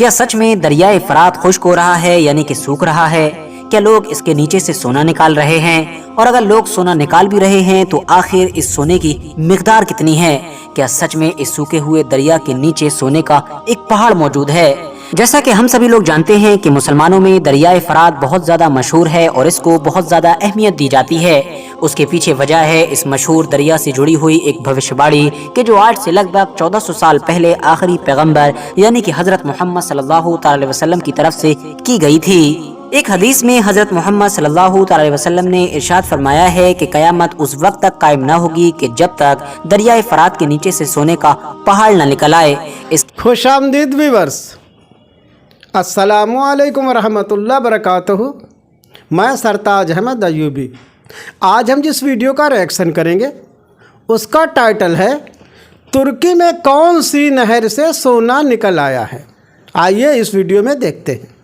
کیا سچ میں دریائے فرات خشک ہو رہا ہے یعنی کہ سوکھ رہا ہے؟ کیا لوگ اس کے نیچے سے سونا نکال رہے ہیں؟ اور اگر لوگ سونا نکال بھی رہے ہیں تو آخر اس سونے کی مقدار کتنی ہے؟ کیا سچ میں اس سوکھے ہوئے دریا کے نیچے سونے کا ایک پہاڑ موجود ہے؟ جیسا کہ ہم سبھی لوگ جانتے ہیں کہ مسلمانوں میں دریائے فرات بہت زیادہ مشہور ہے اور اس کو بہت زیادہ اہمیت دی جاتی ہے۔ اس کے پیچھے وجہ ہے اس مشہور دریا سے جڑی ہوئی ایک بھوش باڑی کہ جو آج سے لگ بھگ 1400 سال پہلے آخری پیغمبر یعنی کہ حضرت محمد صلی اللہ علیہ وسلم کی طرف سے کی گئی تھی۔ ایک حدیث میں حضرت محمد صلی اللہ علیہ وسلم نے ارشاد فرمایا ہے کہ قیامت اس وقت تک قائم نہ ہوگی کہ جب تک دریائے فرات کے نیچے سے سونے کا پہاڑ نہ نکل آئے۔ خوش آمدید ویورز، السلام علیکم ورحمۃ اللہ وبرکاتہ۔ میں سرتاج احمد ایوبی۔ آج ہم جس ویڈیو کا ریئیکشن کریں گے اس کا ٹائٹل ہے ترکی میں کون سی نہر سے سونا نکل آیا ہے۔ آئیے اس ویڈیو میں دیکھتے ہیں۔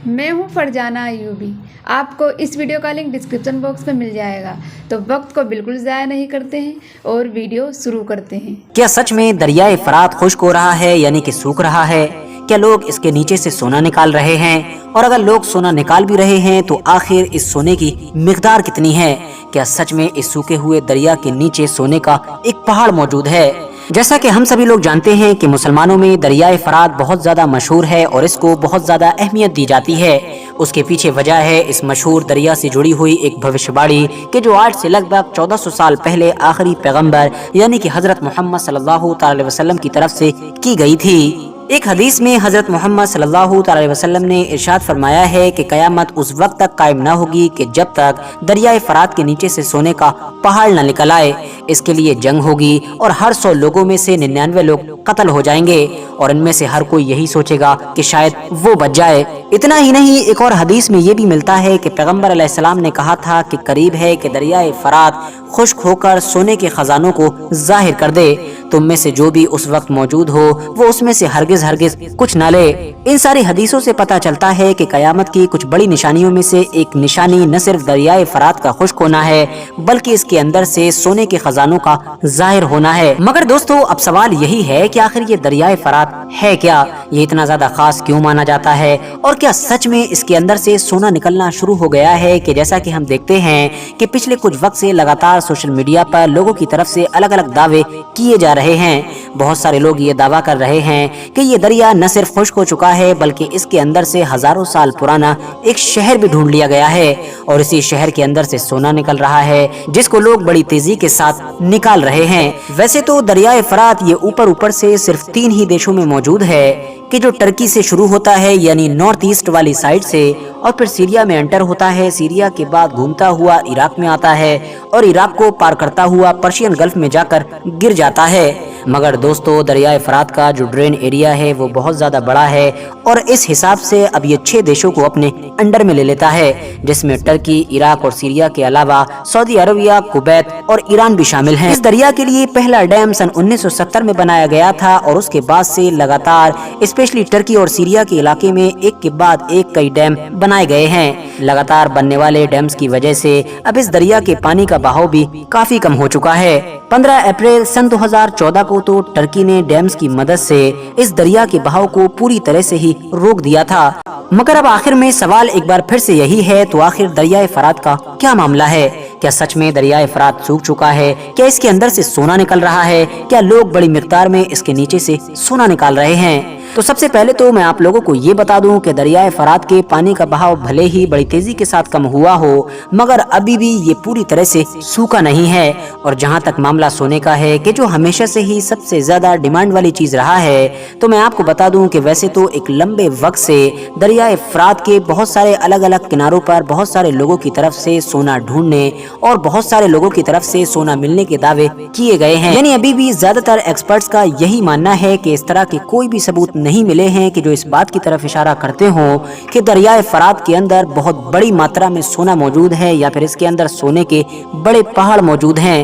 میں ہوں فرجانہ ایوبی۔ آپ کو اس ویڈیو کا لنک ڈسکرپشن باکس میں مل جائے گا، تو وقت کو بالکل ضائع نہیں کرتے ہیں اور ویڈیو شروع کرتے ہیں۔ کیا سچ میں دریائے فرات خشک ہو رہا ہے یعنی کہ سوکھ رہا ہے؟ کیا لوگ اس کے نیچے سے سونا نکال رہے ہیں؟ اور اگر لوگ سونا نکال بھی رہے ہیں تو آخر اس سونے کی مقدار کتنی ہے؟ کیا سچ میں اس سوکھے ہوئے دریا کے نیچے سونے کا ایک پہاڑ موجود ہے؟ جیسا کہ ہم سبھی لوگ جانتے ہیں کہ مسلمانوں میں دریائے فرات بہت زیادہ مشہور ہے اور اس کو بہت زیادہ اہمیت دی جاتی ہے۔ اس کے پیچھے وجہ ہے اس مشہور دریا سے جڑی ہوئی ایک بھوش باڑی کہ جو آج سے لگ بھگ 1400 سال پہلے آخری پیغمبر یعنی کہ حضرت محمد صلی اللہ علیہ وسلم کی طرف سے کی گئی تھی۔ ایک حدیث میں حضرت محمد صلی اللہ علیہ وسلم نے ارشاد فرمایا ہے کہ قیامت اس وقت تک قائم نہ ہوگی کہ جب تک دریائے فرات کے نیچے سے سونے کا پہاڑ نہ نکل آئے۔ اس کے لیے جنگ ہوگی اور ہر 100 لوگوں میں سے 99 لوگ قتل ہو جائیں گے اور ان میں سے ہر کوئی یہی سوچے گا کہ شاید وہ بچ جائے۔ اتنا ہی نہیں، ایک اور حدیث میں یہ بھی ملتا ہے کہ پیغمبر علیہ السلام نے کہا تھا کہ قریب ہے کہ دریائے فرات خشک ہو کر سونے کے خزانوں کو ظاہر کر دے۔ تم میں سے جو بھی اس وقت موجود ہو وہ اس میں سے ہرگز کچھ نہ لے۔ ان ساری حدیثوں سے پتہ چلتا ہے کہ قیامت کی کچھ بڑی نشانیوں میں سے ایک نشانی نہ صرف دریائے فرات کا خشک ہونا ہے بلکہ اس کے اندر سے سونے کے خزانوں کا ظاہر ہونا ہے۔ مگر دوستو، اب سوال یہی ہے کہ آخر یہ دریائے فرات ہے کیا؟ یہ اتنا زیادہ خاص کیوں مانا جاتا ہے؟ اور کیا سچ میں اس کے اندر سے سونا نکلنا شروع ہو گیا ہے؟ کہ جیسا کہ ہم دیکھتے ہیں کہ پچھلے کچھ وقت سے لگاتار سوشل میڈیا پر لوگوں کی طرف سے الگ الگ دعوے کیے جا رہے ہیں۔ بہت سارے لوگ یہ دعویٰ کر رہے ہیں کہ یہ دریا نہ صرف خشک ہو چکا ہے بلکہ اس کے اندر سے ہزاروں سال پرانا ایک شہر بھی ڈھونڈ لیا گیا ہے اور اسی شہر کے اندر سے سونا نکل رہا ہے جس کو لوگ بڑی تیزی کے ساتھ نکال رہے ہیں۔ ویسے تو دریائے فرات یہ اوپر سے صرف 3 ہی دیشوں میں موجود ہے کہ جو ٹرکی سے شروع ہوتا ہے یعنی نارتھ ایسٹ والی سائڈ سے اور پھر سیریا میں انٹر ہوتا ہے، سیریا کے بعد گھومتا ہوا عراق میں آتا ہے اور عراق کو پار کرتا ہوا پرشین گلف میں جا کر گر جاتا ہے۔ مگر دوستو، دریائے فرات کا جو ڈرین ایریا ہے وہ بہت زیادہ بڑا ہے اور اس حساب سے اب یہ 6 دیشوں کو اپنے انڈر میں لے لیتا ہے جس میں ٹرکی، عراق اور سیریا کے علاوہ سعودی عربیہ، کویت اور ایران بھی شامل ہیں۔ اس دریا کے لیے پہلا ڈیم سن 1970 میں بنایا گیا تھا اور اس کے بعد سے لگاتار اسپیشلی ٹرکی اور سیریا کے علاقے میں ایک کے بعد ایک کئی ڈیم بنائے گئے ہیں۔ لگاتار بننے والے ڈیمز کی وجہ سے اب اس دریا کے پانی کا بہاؤ بھی کافی کم ہو چکا ہے۔ 15 اپریل سن 2014 کو تو ٹرکی نے ڈیمز کی مدد سے اس دریا کے بہاؤ کو پوری طرح سے ہی روک دیا تھا۔ مگر اب آخر میں سوال ایک بار پھر سے یہی ہے، تو آخر دریائے فرات کا کیا معاملہ ہے؟ کیا سچ میں دریائے فرات سوکھ چکا ہے؟ کیا اس کے اندر سے سونا نکل رہا ہے؟ کیا لوگ بڑی مقدار میں اس کے نیچے سے سونا نکال رہے ہیں؟ تو سب سے پہلے تو میں آپ لوگوں کو یہ بتا دوں کہ دریائے فرات کے پانی کا بہاؤ بھلے ہی بڑی تیزی کے ساتھ کم ہوا ہو مگر ابھی بھی یہ پوری طرح سے سوکھا نہیں ہے۔ اور جہاں تک معاملہ سونے کا ہے کہ جو ہمیشہ سے ہی سب سے زیادہ ڈیمانڈ والی چیز رہا ہے، تو میں آپ کو بتا دوں کہ ویسے تو ایک لمبے وقت سے دریائے فرات کے بہت سارے الگ الگ کناروں پر بہت سارے لوگوں کی طرف سے سونا ڈھونڈنے اور بہت سارے لوگوں کی طرف سے سونا ملنے کے دعوے کیے گئے ہیں، یعنی ابھی بھی زیادہ تر ایکسپرٹس کا یہی ماننا ہے کہ اس طرح کے کوئی بھی ثبوت نہیں ملے ہیں کہ جو اس بات کی طرف اشارہ کرتے ہوں کہ دریائے فرات کے اندر بہت بڑی ماترا میں سونا موجود ہے یا پھر اس کے اندر سونے کے بڑے پہاڑ موجود ہیں۔